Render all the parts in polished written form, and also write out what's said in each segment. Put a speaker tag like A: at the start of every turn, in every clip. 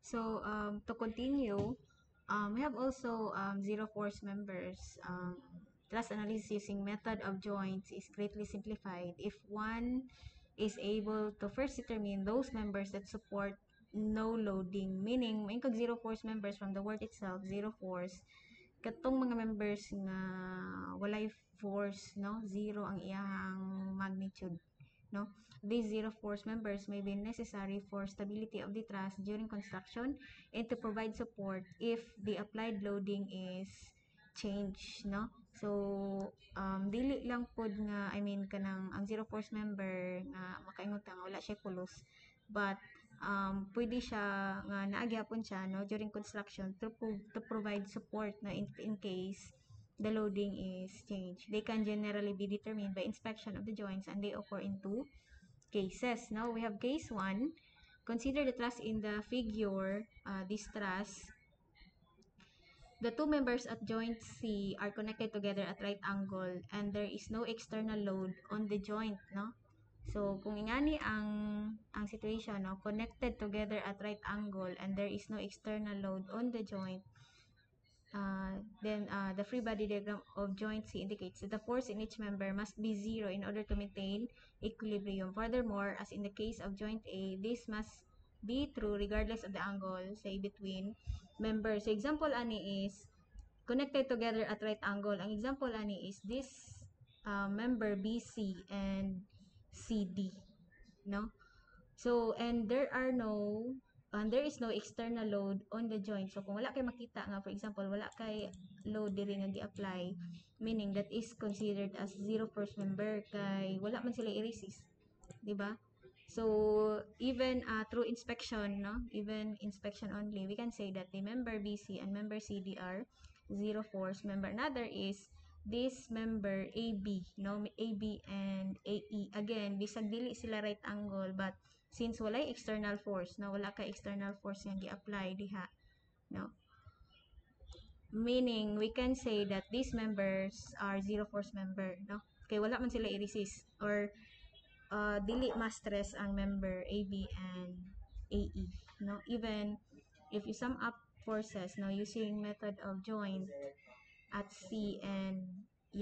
A: So to continue, we have also zero force members. Trust analysis using method of joints is greatly simplified if one is able to first determine those members that support no loading, meaning may kag zero force members from the word itself, zero force. Katong mga members nga walay force, no, zero ang iyang magnitude, no. These zero force members may be necessary for stability of the truss during construction and to provide support if the applied loading is changed, no. So dili lang pod nga, I mean kanang ang zero force member nga makaingon ta nga wala siya pulos, but pwede siya nga naagyapon siya, no, during construction to provide support na in case the loading is changed. They can generally be determined by inspection of the joints, and they occur in two cases. Now we have case 1. Consider the truss in the figure. This truss, the two members at joint C are connected together at right angle and there is no external load on the joint, no? So kung ingani ang situation, no, connected together at right angle and there is no external load on the joint, then the free body diagram of joint C indicates that the force in each member must be zero in order to maintain equilibrium. Furthermore, as in the case of joint A, this must be true regardless of the angle, say, between members. So example ani is connected together at right angle. Ang example ani is this member BC and CD, no? So, and there is no external load on the joint. So, kung wala kay makita nga, for example, wala kay load diri nga gi-apply, meaning that is considered as zero force member kay wala man sila i-resist, di ba? So, even through inspection, no, even inspection only, we can say that the member BC and member CD are zero force member. Another is this member AB, no, AB and AE. Again, bisag dili sila right angle, but since walay external force, no, wala ka external force nga gi-apply diha, no, meaning we can say that these members are zero force member, no, kay wala man sila i-resist or dili ma-stress ang member AB and AE, no, even if you sum up forces, no, using method of joint at C and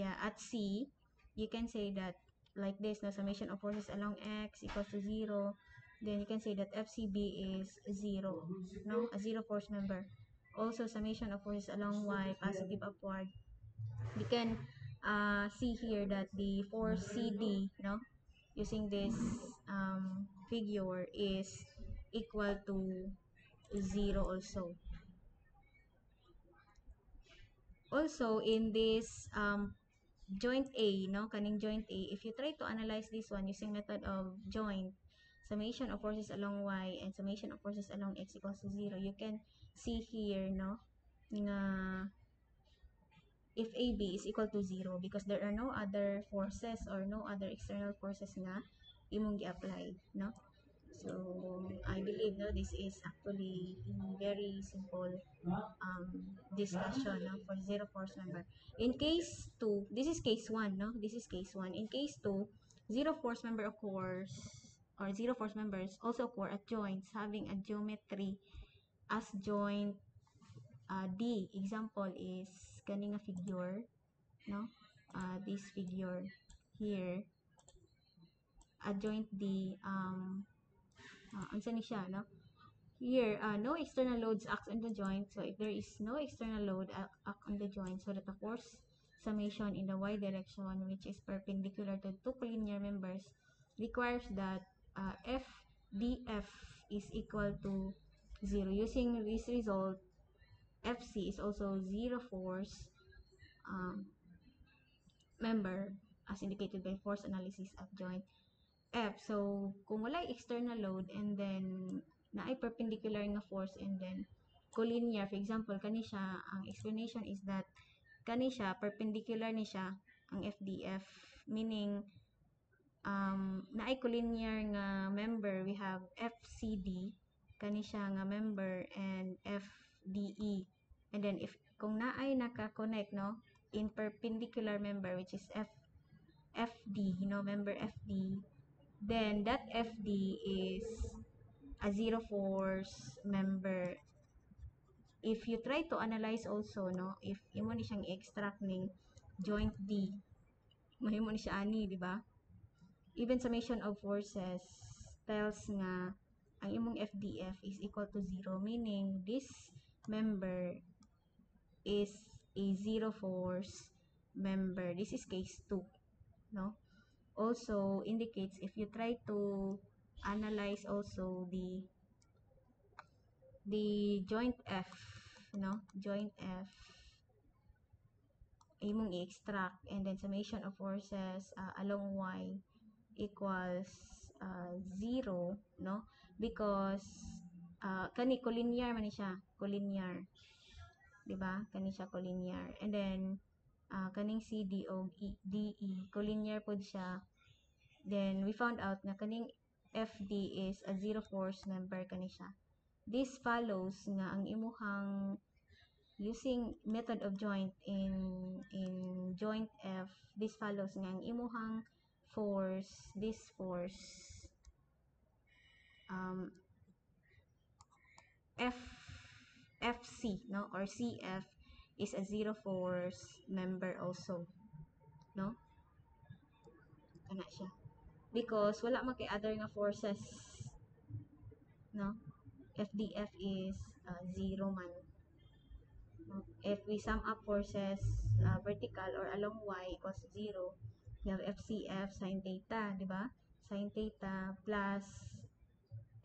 A: at C, you can say that like this, no, summation of forces along X equals to 0. Then you can say that FCB is 0, no, a zero force member. Also, summation of forces along Y, positive upward. You can see here that the force CD, no, using this figure is equal to 0 also. Also, in this joint A, no, kaning joint A, if you try to analyze this one using method of joint, summation of forces along Y and summation of forces along X equals to 0, you can see here, no, nga if AB is equal to 0 because there are no other forces or no other external forces nga imong gi-apply, no. So I believe, no, this is actually a very simple discussion, no, for zero force member. In case 2, this is case 1, no, this is case 1. In case 2, zero force member occurs or zero force members also occur at joints having a geometry as joint D. Example is kaning figure, no, this figure here, a joint D, unsa ni siya, no, here, no external loads act on the joint. So if there is no external load act on the joint, so that the force summation in the y direction, which is perpendicular to two collinear members, requires that FDF is equal to 0. Using this result, FC is also zero force member as indicated by force analysis of joint F. So, kung wala external load and then naay perpendicular nga force and then collinear, for example, kani siya, ang explanation is that kani siya, perpendicular ni siya ang FDF, meaning naay collinear nga member, we have FCD, kani siya nga member, and FDE. And then, if kung naay naka-connect, no, in perpendicular member, which is FD, you know, member FD, then that FD is a zero force member. If you try to analyze also, no, if imo ni siyang i-extract ning joint D, mahimo ni siya ani, di ba? Even summation of forces tells nga ang imong FDF is equal to 0, meaning this member is a zero force member. This is case 2, no? Also indicates if you try to analyze also the joint F, no? Joint F imong i-extract, and then summation of forces along Y equals 0, no? Because kani collinear man ni siya, collinear, di ba? Kani siya collinear, and then kaning CD o DE collinear pod siya. Then we found out na kaning FD is a zero force member kani siya. This follows nga ang imuhang using method of joint in joint F, this follows nga ang imuhang force, this force F FC, no, or CF is a zero force member also, no? Kana siya because wala man kay other nga forces, no? FDF is 0 man. If we sum up forces vertical or along Y equals 0, you have FCF sin theta, di ba? Sin theta plus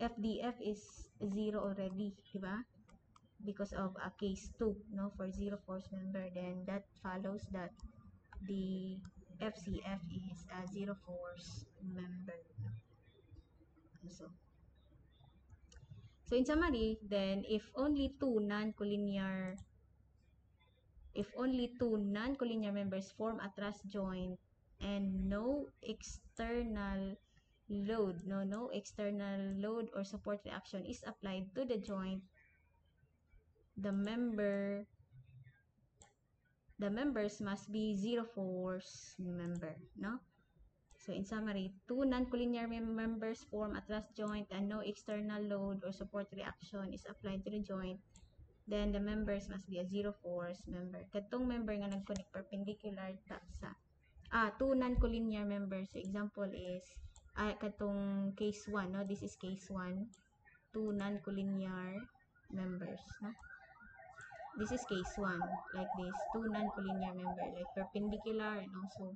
A: FDF is 0 already, di ba? Because of a case 2, no, for zero force member, then that follows that the FCF is a zero force member. So in summary, then if only two non-collinear members form a truss joint and no external load, no external load or support reaction is applied to the joint, the members must be zero force member, no? So in summary, two non-collinear members form a truss joint and no external load or support reaction is applied to the joint, then the members must be a zero force member. Katong member nga nag-connect perpendicular ta sa two non-collinear members. So example is katong case 1, no? This is case 1. Two non-collinear members, no? This is case 1, like this. Two non-collinear member, like perpendicular and also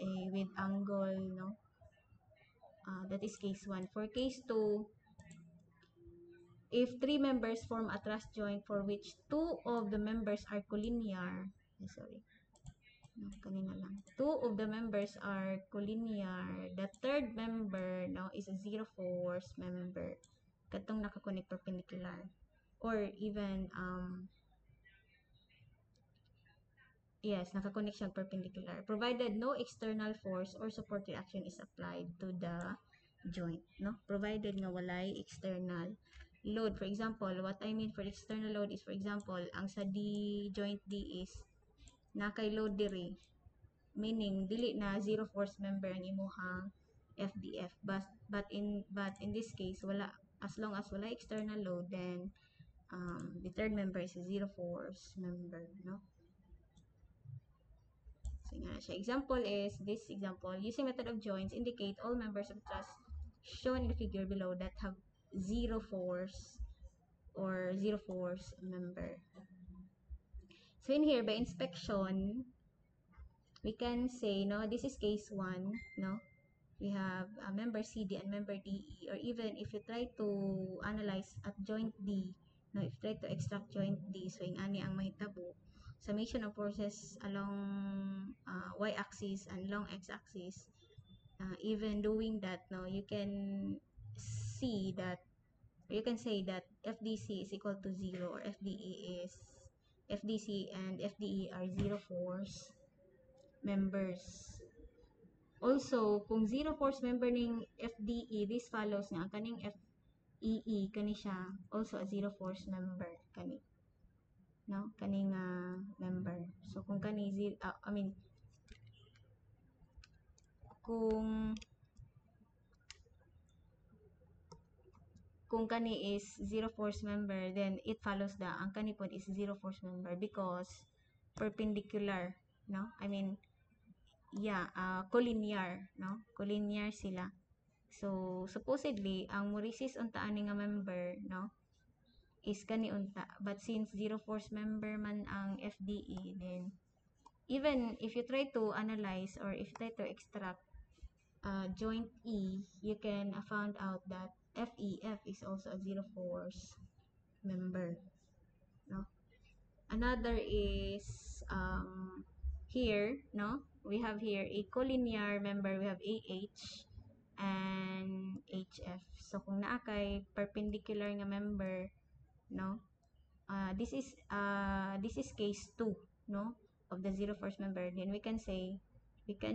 A: with angle, no? That is case 1. For case 2, if three members form a truss joint for which two of the members are collinear, no, kanina lang. Two of the members are collinear. The third member now is a zero force member. Katong nakakonect perpendicular. Or even, yes, nakakonect siyang perpendicular. Provided no external force or support reaction is applied to the joint, no? Provided nga walay external load. For example, what I mean for external load is, for example, ang sa joint D is nakay load diri, meaning dili na zero force member ang imuhang FDF, but in this case wala, as long as wala external load, then the third member is a zero force member, no? So nga siya, example is this example, using method of joints, indicate all members of the truss shown in the figure below that have zero force or zero force member. So in here, by inspection, we can say, no, this is case 1, no? We have a member CD and member DE, or even if you try to analyze at joint D, no, if you try to extract joint D, so yung ani ang mahitabo, summation of forces along y-axis and long x-axis, even doing that, no, you can see that, or you can say that FDC is equal to 0, or FDC and FDE are zero force members. Also, kung zero force member ning FDE, this follows nga ang kaning FEE kani siya also a zero force member kani, no, kaning member. So kung kani kung kung kani is zero force member, then it follows the ang kani po is zero force member because perpendicular, no? I mean, yeah, collinear, no? Collinear sila. So, supposedly, ang Morisis unta ani nga member, no? Is kani unta. But since zero force member man ang FDE, then even if you try to analyze or if you try to extract joint E, you can found out that FEF is also a zero force member, no? Another is here, no? We have here a collinear member. We have AH and HF. So kung naa kay perpendicular nga member, no? This is case 2, no? Of the zero force member. Then we can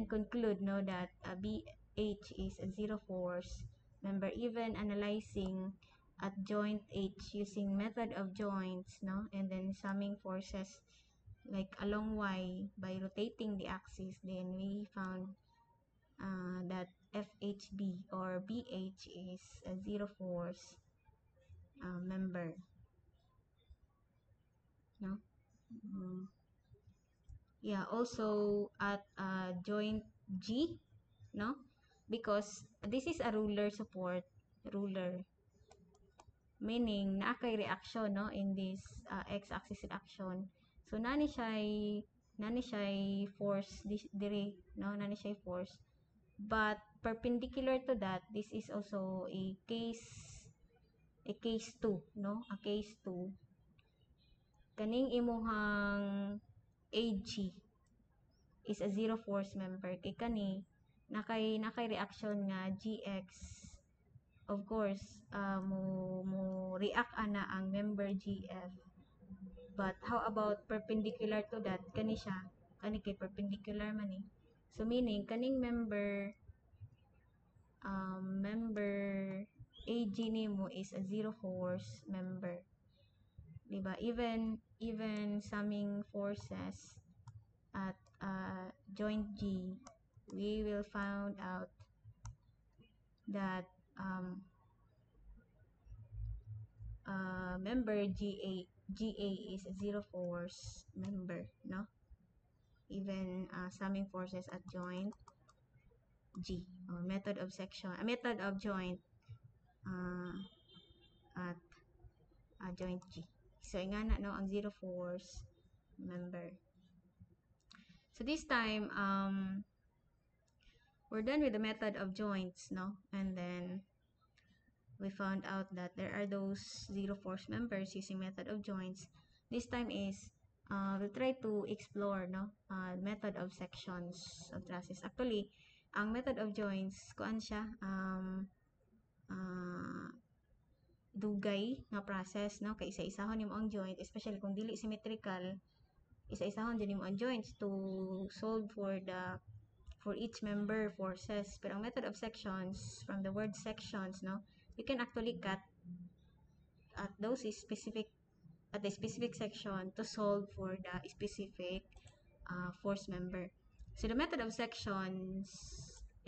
A: conclude, no, that BH is a zero force member, even analyzing at joint H using method of joints, no, and then summing forces like along Y by rotating the axis. Then we found that FHB or BH is a zero force member, no. Yeah, also at joint G, no, because this is a ruler support, ruler, meaning naa kay reaction, no, in this x-axis reaction. So nani siya force dire, no, nani siya force, but perpendicular to that, this is also a case 2, no, a case 2 kaning imuhang AG is a zero force member kay kani nakay reaction nga GX, of course mo react ana ang member GF. But how about perpendicular to that, kani siya, kani kay perpendicular man eh. So meaning kaning member AG nimo is a zero force member, diba? Even summing forces at joint G, we will find out that member GA is a zero force member, no? Even summing forces at joint G, or method of section, a method of joint at joint G. So ingana, no, ang zero force member. So this time we're done with the method of joints, no? And then we found out that there are those zero force members using method of joints. This time is we'll try to explore, no, method of sections of trusses. Actually, ang method of joints, kuan siya, dugay nga process, no, kay isa-isahon nimo ang joint, especially kung dili symmetrical, isa-isahon din nimo ang joints to solve for each member forces. Pero ang method of sections, from the word sections, no, you can actually cut at those specific at the specific section to solve for the specific force member. So the method of sections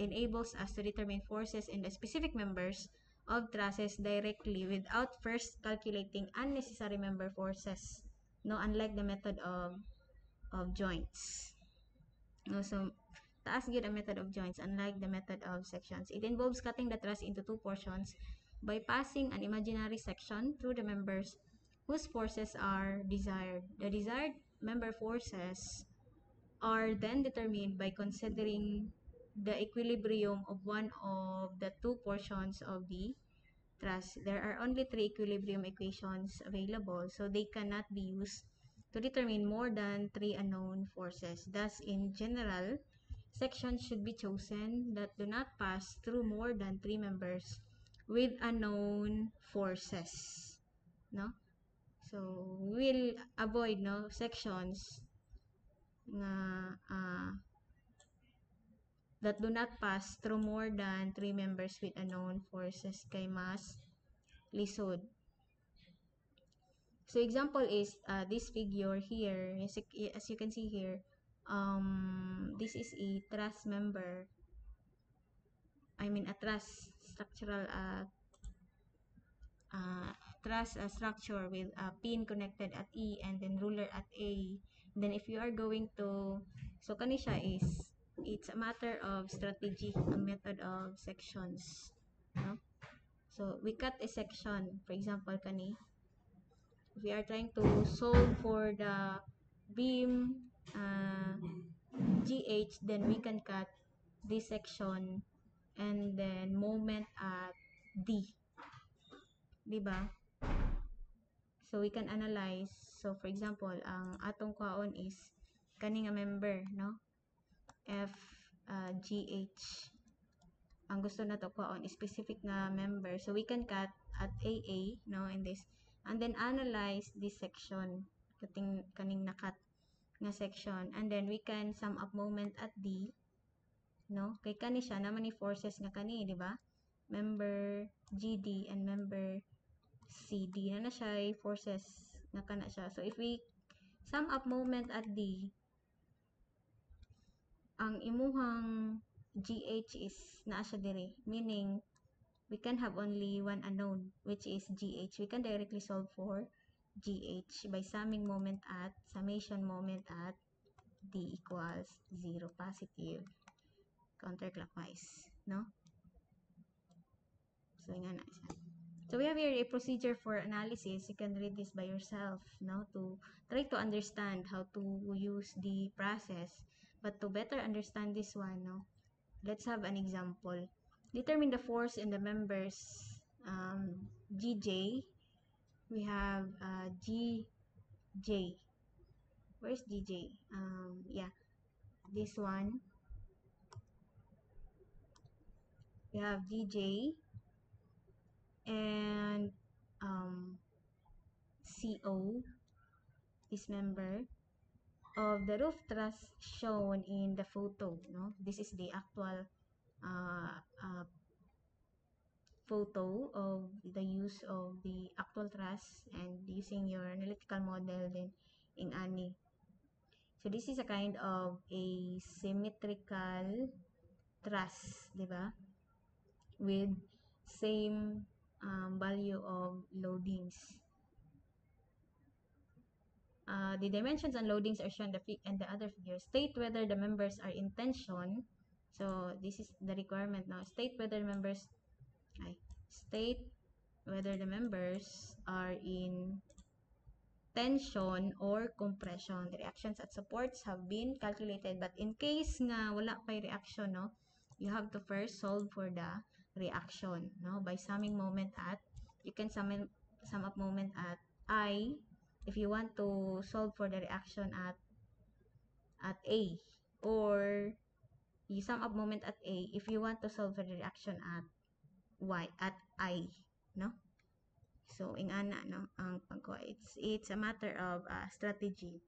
A: enables us to determine forces in the specific members of trusses directly without first calculating unnecessary member forces, no, unlike the method of joints. No, so taas gyud ang method of joints unlike the method of sections. It involves cutting the truss into two portions by passing an imaginary section through the members whose forces are desired. The desired member forces are then determined by considering the equilibrium of one of the two portions of the truss. There are only three equilibrium equations available, so they cannot be used to determine more than three unknown forces. Thus, in general, sections should be chosen that do not pass through more than three members with unknown forces, no? So we'll avoid, no, sections nga that do not pass through more than three members with unknown forces kay mas lisod. So example is this figure here. As you can see here, this is a truss member. I mean a truss structural truss structure with a pin connected at E and then ruler at A. Then if you are going to, so kani siya is, it's a matter of strategy, a method of sections. No? So we cut a section, for example, kani, if we are trying to solve for the beam GH, then we can cut this section and then moment at D. Diba? So we can analyze. So for example, ang atong kwaon is kaning nga member, no? F GH. Ang gusto na to kwaon is specific na member. So we can cut at AA, no, in this. And then analyze this section. Kaning nakat nga section. And then we can sum up moment at D, no? Kay kani siya naman ni forces nga kani, di ba? Member GD and member CD na siya forces nga kana siya. So if we sum up moment at D, ang imuhang GH is naa siya dire, meaning we can have only one unknown, which is GH. We can directly solve for GH by summing moment at summation moment at D equals 0 positive counterclockwise, no? So nga na siya. So we have here a procedure for analysis. You can read this by yourself, no, to try to understand how to use the process. But to better understand this one, no, let's have an example. Determine the force in the members GJ. We have GJ. Where's GJ? Yeah, this one. We have GJ and CO, this member of the roof truss shown in the photo, no? This is the actual uh, uh, photo of the use of the actual truss and using your analytical model then in ANI. So this is a kind of a symmetrical truss, di ba? With same value of loadings. The dimensions and loadings are shown in the other figure. State whether the members are in tension. So this is the requirement now. State whether members are in tension or compression. The reactions at supports have been calculated, but in case nga wala pay reaction, no, you have to first solve for the reaction, no, by summing moment at, you can sum up moment at I if you want to solve for the reaction at A, or you sum up moment at A if you want to solve for the reaction at I, no? So in ana, no, ang pagko, it's a matter of strategy.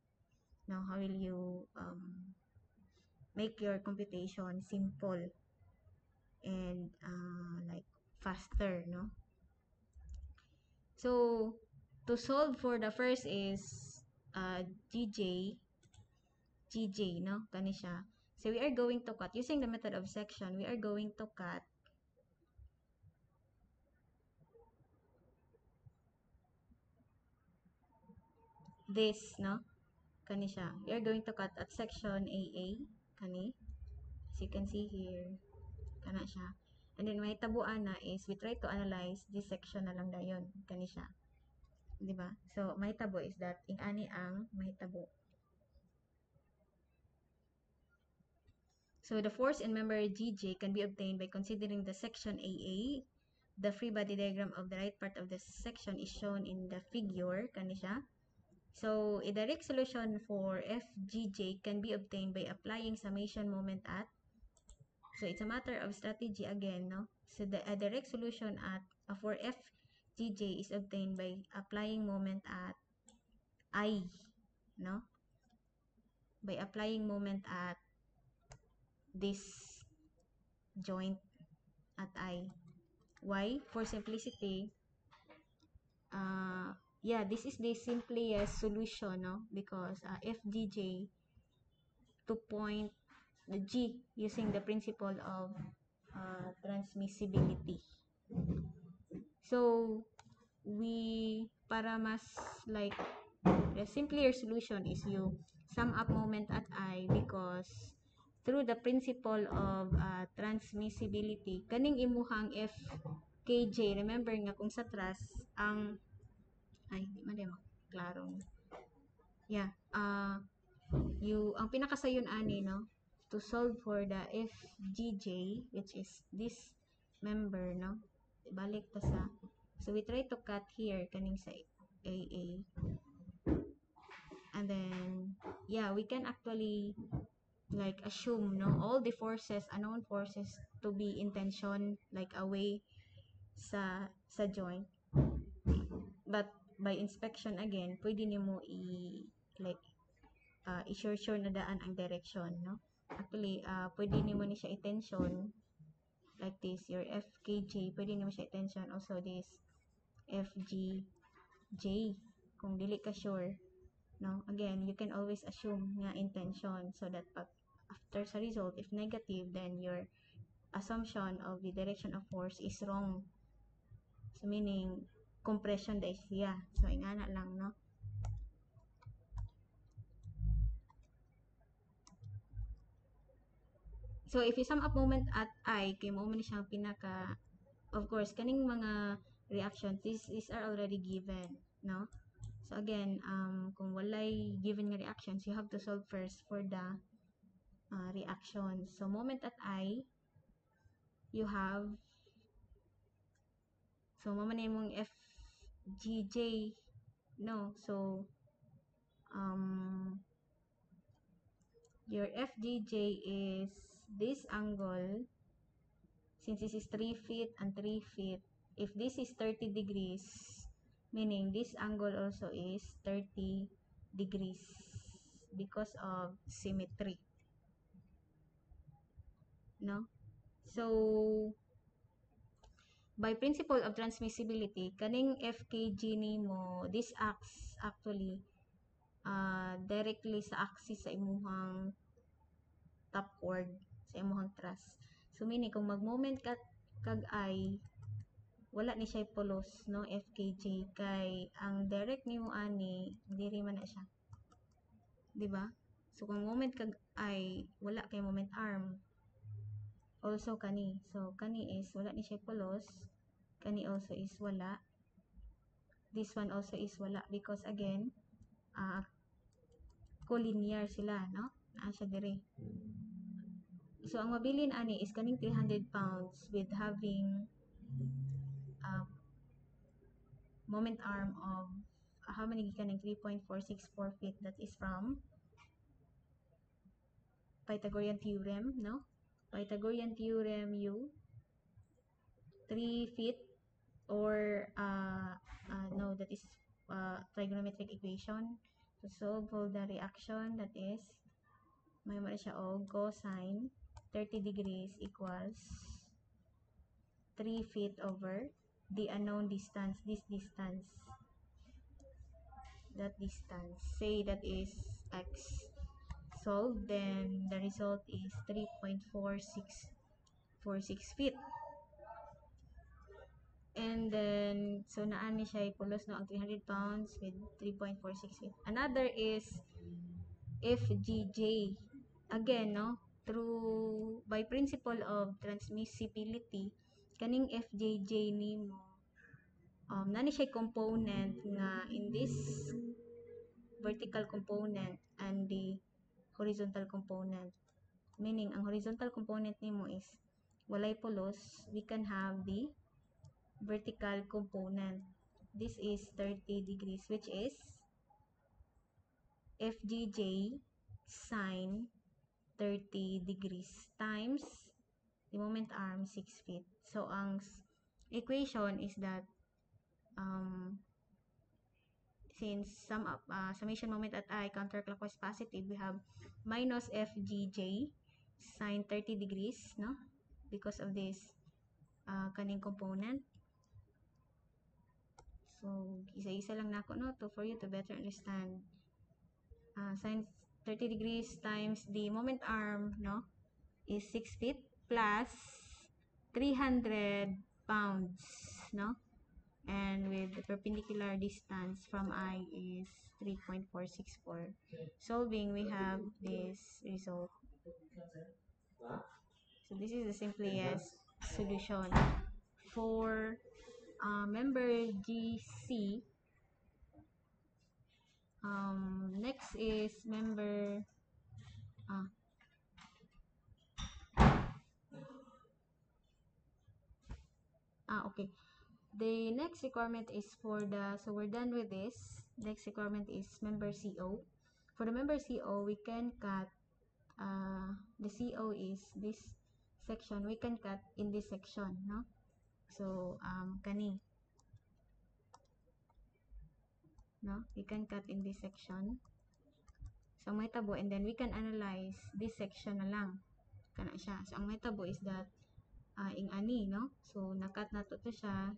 A: Now, how will you make your computation simple and like faster, no? So to solve for the first is GJ, no? Kani siya. So we are going to cut using the method of section. We are going to cut this, no? Kani siya. We are going to cut at section AA, kani. As you can see here, kana siya. And then may tabuan na is we try to analyze this section na lang dayon, kani siya. Di ba? So may tabo is that ing ani ang may tabo. So the force in member GJ can be obtained by considering the section AA. The free body diagram of the right part of the section is shown in the figure, kani siya. So, a direct solution for FGJ can be obtained by applying summation moment at, so it's a matter of strategy again, no? So, a direct solution at for FGJ is obtained by applying moment at I, no? By applying moment at this joint at I. Why? For simplicity, yeah, this is the simplest solution, no? Because FGJ to point the G using the principle of transmissibility. So, para mas like the simpler solution is you sum up moment at I, because through the principle of transmissibility kaning imuhang FKJ, remember nga kung sa trust ang ay di man mo klarong yeah ang pinakasayon ani no to solve for the FGJ, which is this member, no, balik ta sa, so we try to cut here kaning sa AA, and then yeah, we can actually like assume no all the forces, unknown forces, to be in tension like away sa joint, but by inspection again pwede nimo like i-sure na daan ang direction, no, actually pwede nimo ni siya i-tension like this, your FKJ pwede nimo siya i-tension, also this FGJ kung dili ka sure, no, again you can always assume nga intention, so that pag after sa result if negative, then your assumption of the direction of force is wrong, so meaning compression dahil siya, so ingana lang, no. So if you sum up moment at I, kay mo man siyang pinaka, of course kaning mga reactions, these are already given, no. So again, kung walay given nga reactions, you have to solve first for the reactions. So moment at I, you have, so mo man imong FGJ, no. So your FGJ is this angle, since this is 3 feet and 3 feet, if this is 30 degrees, meaning this angle also is 30 degrees because of symmetry, no. So by principle of transmissibility, kaning FKG nimo, this acts actually directly sa axis sa imuhang top chord, sa imuhang truss. So meaning kung mag-moment kag I, wala ni siya polos, no, FKJ, kay ang direct nimo ani diri man na siya, di ba? So kung moment kag I, wala kay moment arm, also kani, so kani is wala ni siya polos, kani also is wala, this one also is wala, because again collinear sila, no, naa siya dire. So ang mabilin ani is kaning 300 pounds with having moment arm of how many gikan ng 3.464 feet, that is from Pythagorean theorem, no, Pythagorean theorem U, 3 feet, or no, that is trigonometric equation to solve for the reaction, that is may mali siya og cosine 30 degrees equals 3 feet over the unknown distance, this distance, that distance, say that is x. Solve, then the result is 3.4646 feet. And then, so naani siya ipulos no ang 300 pounds with 3.46 feet. Another is FGJ. Again, no, through by principle of transmissibility, kaning FJJ nimo nani siya component nga in this vertical component and the horizontal component. Meaning, ang horizontal component nimo is walay polos, we can have the vertical component. This is 30 degrees, which is FGJ sine 30 degrees times the moment arm 6 feet. So, ang equation is that since summation moment at I counterclockwise positive, we have minus FGJ sine 30 degrees, no, because of this kaning component. So isa-isa lang nako, no, to for you to better understand. Sine 30 degrees times the moment arm, no, is 6 feet plus 300 pounds, no. and with the perpendicular distance from I is 3.464. Solving, we have this result. So this is the simplest solution. For member GC, next is member uh, okay. The next requirement is for the, so we're done with this. Next requirement is member CO. For the member CO, we can cut, the CO is this section, we can cut in this section, no? So, kani, no? We can cut in this section. So, ang may tabo, and then we can analyze this section na lang. Kana siya. So, ang may tabo is that, ing ani, no? So, nakat na to siya.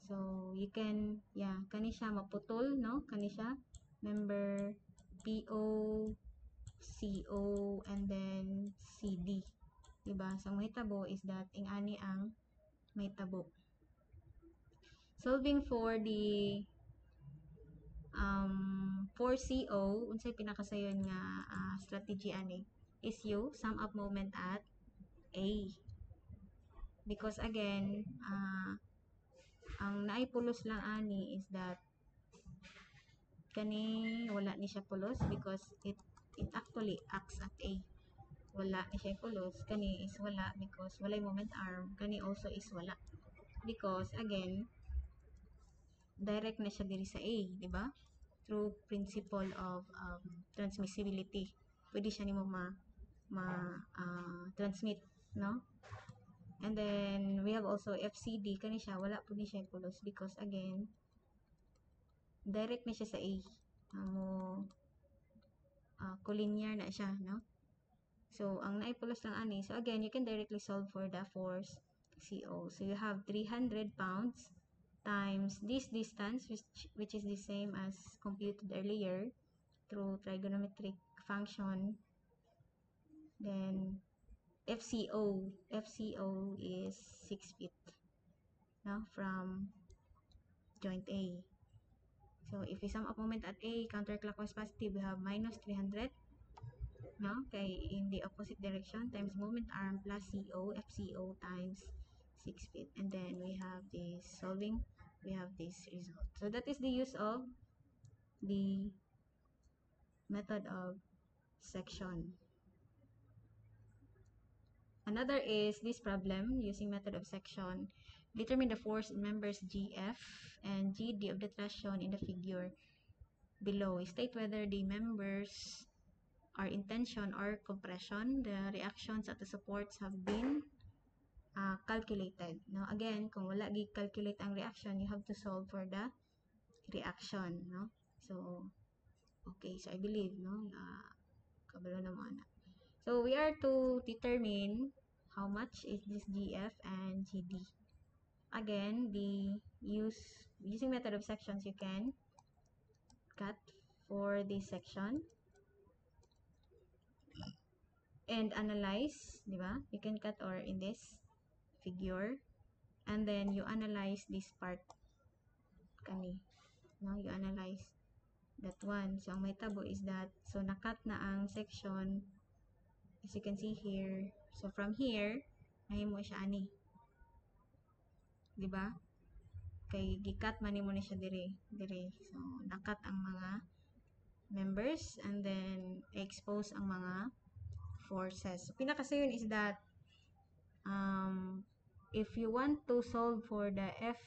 A: So, you can, yeah, kani siya maputol, no? Kani siya, member PO, CO, and then CD. Diba? So, ang mahitabo is that, ing ani ang mahitabo. Solving for the 4CO, unsay pinakasayon nga strategy ani, is you sum up moment at A. Because again, ang naipulos lang ani is that kani wala ni siya pulos because it actually acts at A. Wala ni siya pulos, kani is wala because walay moment arm, kani also is wala. Because again, direct na siya diri sa A, di ba? Through principle of transmissibility. Pwede siya nimo transmit, no? And then we have also FCD, kani siya wala po ni siya pulos because again, direct na siya sa A. Collinear na siya, no? So, ang naipulos lang ani. So, again, you can directly solve for the force CO. So, you have 300 pounds times this distance, which is the same as computed earlier through trigonometric function. Then, FCO is 6 feet, no? From joint A. So, if we sum up moment at A, counterclockwise positive, we have minus 300, no? Kay in the opposite direction times moment arm plus CO, FCO times 6 feet. And then we have this solving, we have this result. So that is the use of the method of section. Another is this problem using method of section. Determine the force in members GF and GD of the truss shown in the figure below. State whether the members are in tension or compression. The reactions at the supports have been calculated. No? Again, kung wala gi-calculate ang reaction, you have to solve for the reaction. No? So, okay. So, I believe, no? Kabalo na mo na. So, we are to determine how much is this GF and GD. Again, using method of sections, you can cut for this section and analyze, di ba? You can cut or in this figure, and then you analyze this part kani, no? You analyze that one. So, ang may tabo is that, so nakat na ang section, as you can see here. So, from here, nahimo siya ani. Diba? Kay gikat man mo na siya dire. So, nakat ang mga members and then expose ang mga forces. So, pinakasayon is that if you want to solve for the F,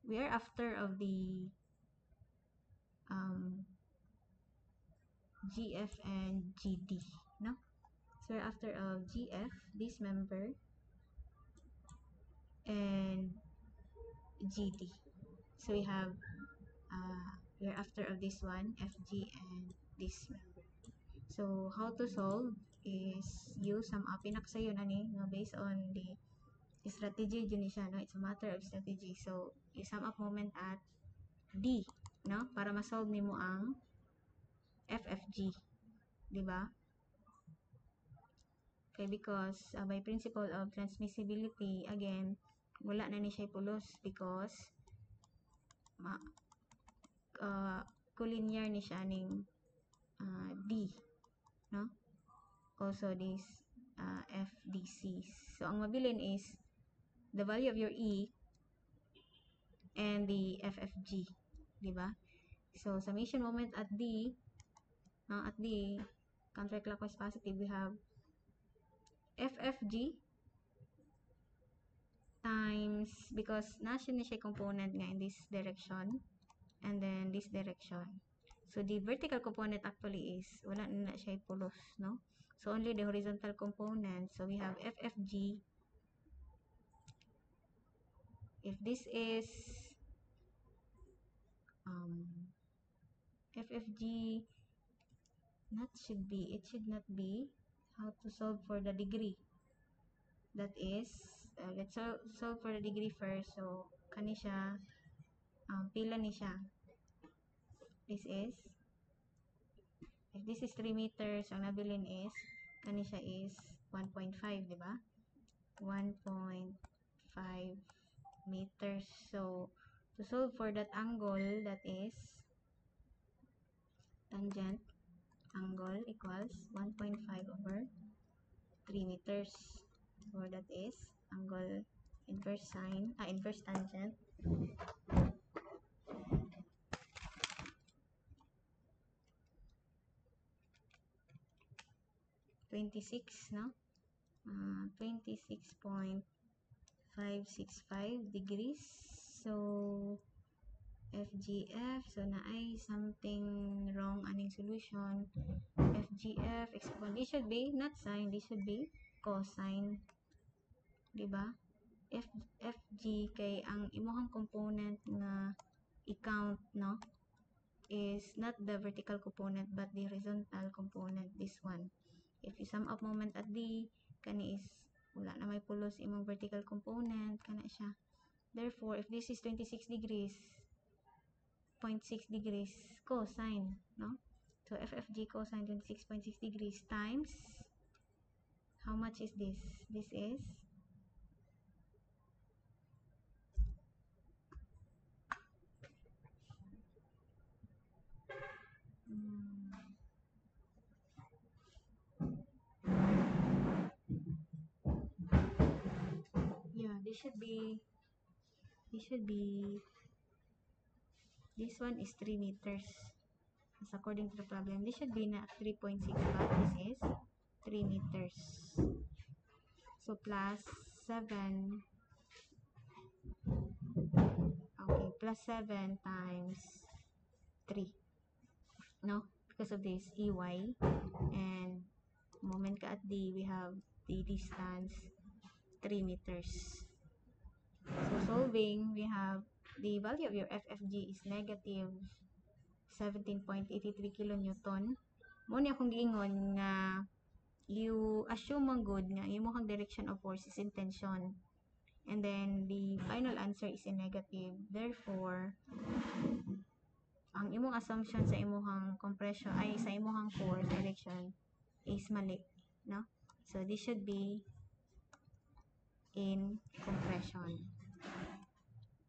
A: we are after of the GF and GD, no? So, we're after of GF, this member, and GD. So, we have, we're after of this one, FG and this member. So, how to solve is you sum up. Pinakasayo na ni, no, based on the strategy yun siya, no? It's a matter of strategy. So, you sum up moment at D, no? Para ma-solve nimo ang FFG. Diba? Okay, because by principle of transmissibility, again, wala na ni siya pulos because collinear ni siya ning D, no? Also this FDC. So ang mabilin is the value of your E and the FFG, di ba? So summation moment at D, counterclockwise positive, we have FFG times, because nasa na siya component nga in this direction and then this direction. So the vertical component actually is wala na siya pulos, no? So only the horizontal component. So we have FFG. If this is FFG, it should not be. How to solve for the degree? That is, let's solve for the degree first. So kani siya, pila ni siya. This is, if this is 3 meters, ang nabilin is, kani siya is 1.5, di ba? 1.5 meters. So, to solve for that angle, that is, tangent angle equals 1.5 over 3 meters. So, that is, angle inverse sine, inverse tangent. No? 26.565 degrees. So, FGF, so na ay something wrong aning solution. FGF, this should be not sine, this should be cosine. Diba? FG kay ang imuhang component na i-count, no, is not the vertical component but the horizontal component, this one. If you sum up moment at D, kani is wala na may pulos imong vertical component, kana siya. Therefore, if this is 26 degrees, 0.6 degrees cosine, no? So, FFG cosine 26.6 degrees times, how much is this? This is, yeah, this one is 3 meters. As according to the problem, this should be na 3.6, but this is 3 meters. So, plus 7. Okay, plus 7 times 3. No? Because of this EY. And moment ka at D, we have the distance 3 meters. So, solving, we have the value of your FFG is negative 17.83 kilonewton. Muna akong giingon nga you assume man good nga imong direction of force is in tension. And then, the final answer is in negative. Therefore, ang imong assumption sa imong compression, sa imong force direction is mali. No? So, this should be in compression.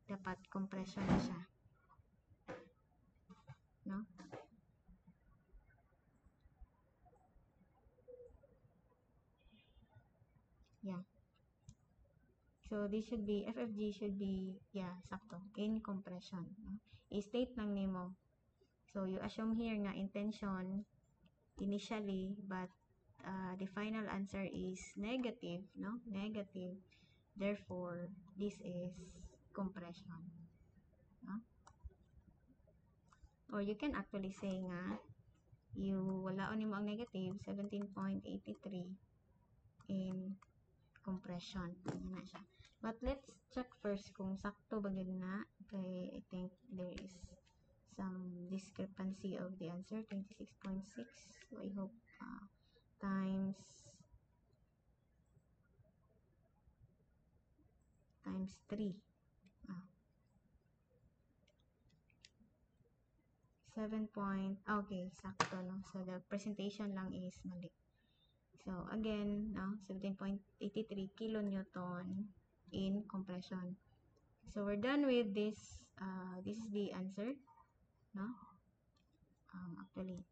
A: Dapat compression na siya. No? Yeah. So, this should be, FFG should be, yeah, sakto, in compression. No? I-state lang nimo. So, you assume here nga intention initially, but the final answer is negative, no? Negative. Therefore, this is compression. No? Or you can actually say nga, wala nimo ang negative, 17.83 in compression. Yan na siya. But let's check first kung sakto ba na. Okay, I think there is some discrepancy of the answer. 26.6. So, I hope times 3. 7 point, okay, sakto, no? So, the presentation lang is mali. So, again, no? 17.83 kilonewton in compression. So we're done with this. This is the answer, no? Actually,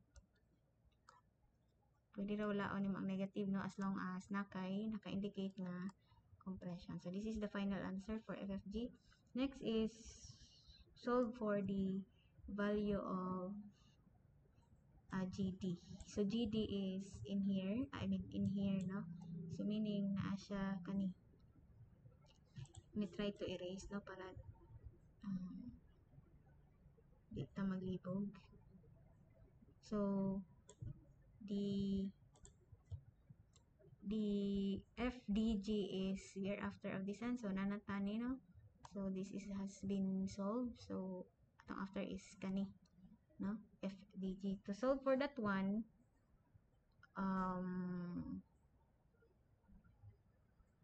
A: pwede raw laon ni mag negative, no, as long as naka-indicate na compression. So this is the final answer for FFG. Next is solve for the value of GD. So GD is in here, in here, no? So meaning na siya kani. Let me try to erase, no, para di ta maglibog. So the FDG is we are after of this one, so nanatani, no? So this has been solved. So atong after is kani, no? FDG. To solve for that one,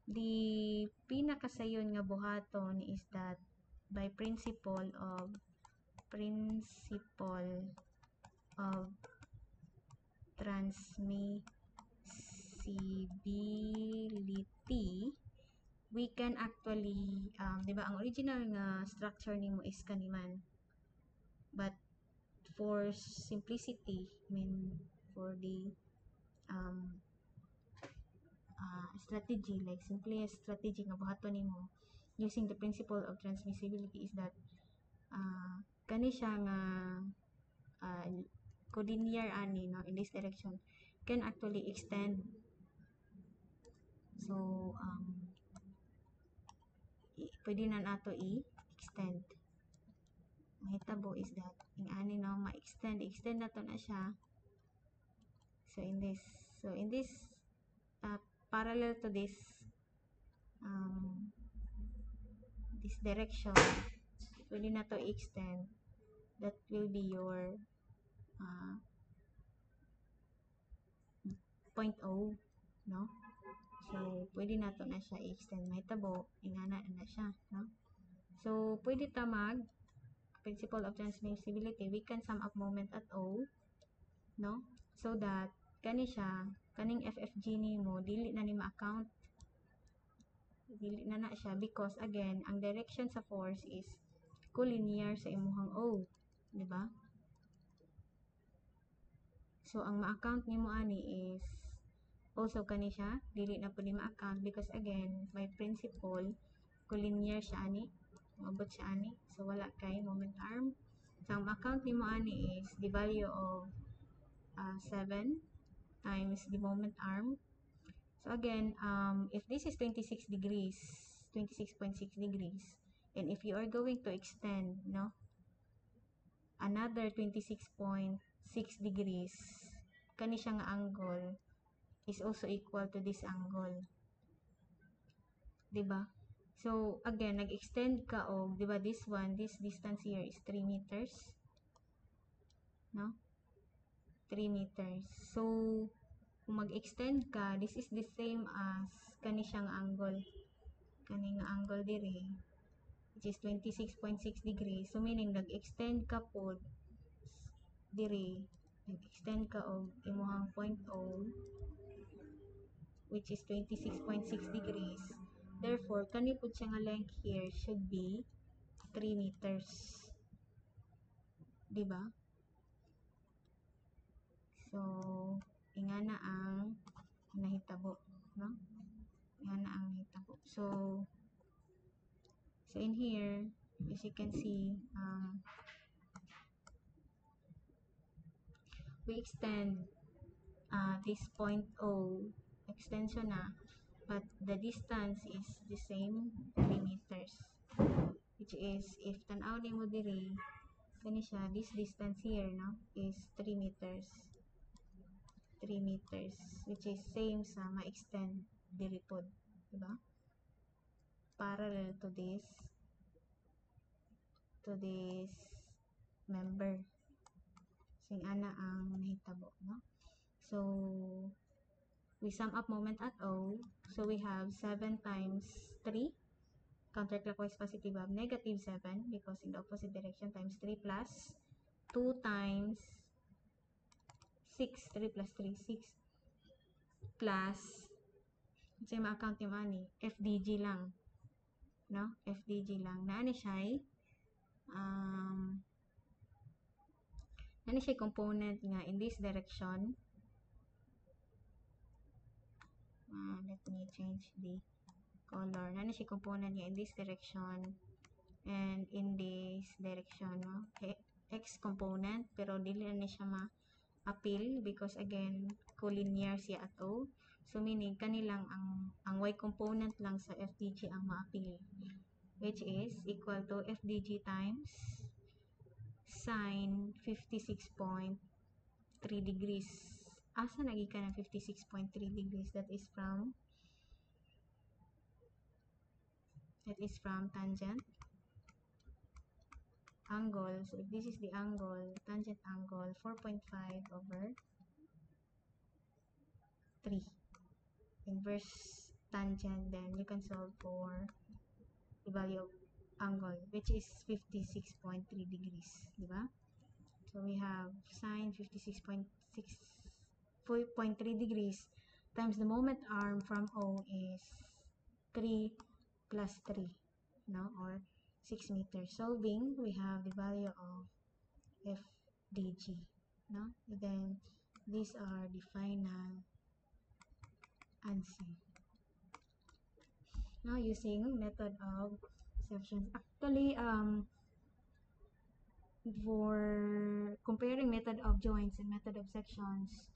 A: the pinakasayon nga buhaton is that by principle of transmissibility, we can actually, di ba, ang original nga structure nimo is kaniman. But for simplicity, for the strategy, like simplest strategy nga buhaton nimo using the principle of transmissibility is that kani siya nga collinear ani, no, in this direction can actually extend. So pwede na nato i-extend. Mahitabo is that yung ani, no, ma-extend na to na siya. So in this parallel to this direction, pwede na to i-extend. That will be your point O, no? So pwede na to na siya i-extend. Mahitabo ingana na siya, no? So pwede ta mag principle of transmissibility, we can sum up moment at O, no? So that kaning FFG nimo dili na ni ma-account, dili na siya, because again ang direction sa force is collinear sa imuhang O, di ba? So ang ma-account nimo ani is also kani siya, dili na pud ni ma-account because again by principle collinear siya ani, maabot siya ani, so wala kay moment arm. So ang ma-account nimo ani is the value of 7 times the moment arm. So again, if this is 26 degrees, 26.6 degrees, and if you are going to extend, no, another 26.6 degrees, kani siya nga angle is also equal to this angle. Diba? So again, nag-extend ka og, diba, this distance here is 3 meters. No? 3 meters. So kung mag-extend ka, this is the same as kani siyang angle. Kani nga angle dire, which is 26.6 degrees. So meaning nag-extend ka po dire, nag-extend ka og imuhang point O, which is 26.6 degrees. Therefore, kani po siya nga length here should be 3 meters. Diba? So, ingana ang nahitabo, no? Ingana ang nahitabo. So in here, as you can see, we extend this point O, extension na, but the distance is the same, 3 meters. Which is, if tanaw ni mo diri, kani siya, this distance here, no, is 3 meters. 3 meters, which is same sa ma-extend diri pod, diba? Parallel to this member. Sing ana ang nahitabo, no? So we sum up moment at O. So we have 7 times 3, counterclockwise positive of negative 7 because in the opposite direction, times 3 plus 2 times 6, 3 plus 3, 6 plus, kasi ma-account yung ani, FDG lang. no? FDG lang. Naani siya component nga in this direction. Let me change the color. Naani siya component nga in this direction and in this direction, no? X component, pero dili na siya ma-appeal because again, collinear siya ato. So meaning kanilang ang Y component lang sa FDG ang ma-appeal, which is equal to FDG times sine 56.3 degrees. Asa nagikan ng 56.3 degrees? That is from tangent angle. So if this is the angle, tangent angle, 4.5 over 3. Inverse tangent, then you can solve for the value of angle, which is 56.3 degrees. Diba? So we have sine 56.3 degrees times the moment arm from O is 3 plus 3, no? Or 6 meters. Solving, we have the value of FDG, no? And then these are the final answer. Now using method of sections. Actually, for comparing method of joints and method of sections,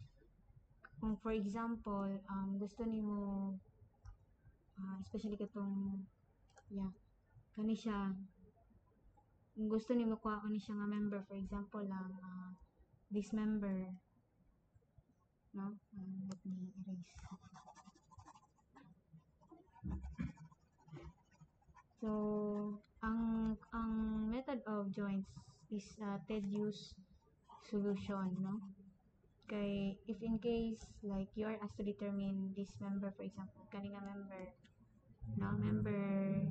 A: kung for example, gusto nimo especially katong kani siya, kung gusto nimo kuha ni siya nga member, for example lang this member, no? Let me erase. So ang method of joints is tedious solution, no? Kay if in case like you are asked to determine this member, for example kani nga member, no, member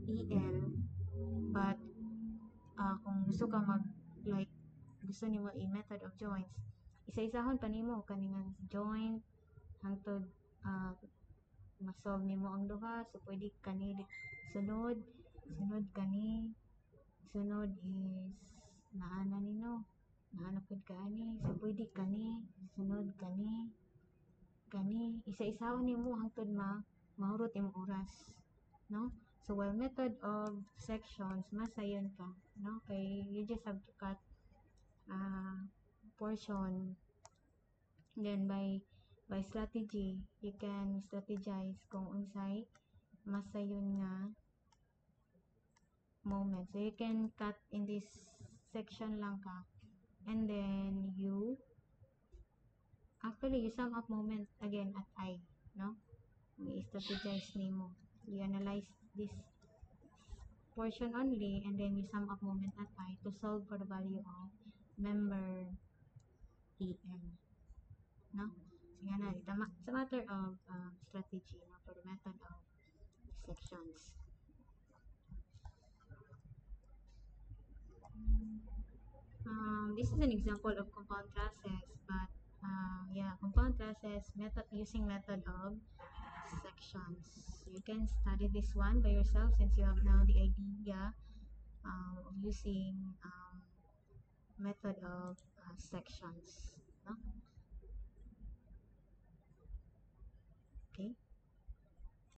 A: EL, but kung gusto ka gusto nimo method of joints, isa-isahon pa nimo kani nga joint hangtod ma-solve nimo ang duha. So pwede kani sunod kani, sunod is naana pud kaani. So pwede kani, sunod kani, isa-isahon nimo hangtod mahurot imong oras, no? So while method of sections, masayon ka, no? Kay you just have to cut portion. Then by strategy, you can strategize kung unsay masayon nga moment. So you can cut in this section lang ka, and then you sum up moment again at I, no? May strategize nimo. You analyze this portion only, and then you sum up moment at I to solve for the value of member EN, no? So nga na, it's a matter of strategy, no, for the method of sections. This is an example of compound classes, but compound classes using method of sections. You can study this one by yourself since you have now the idea of using method of sections, no? Okay.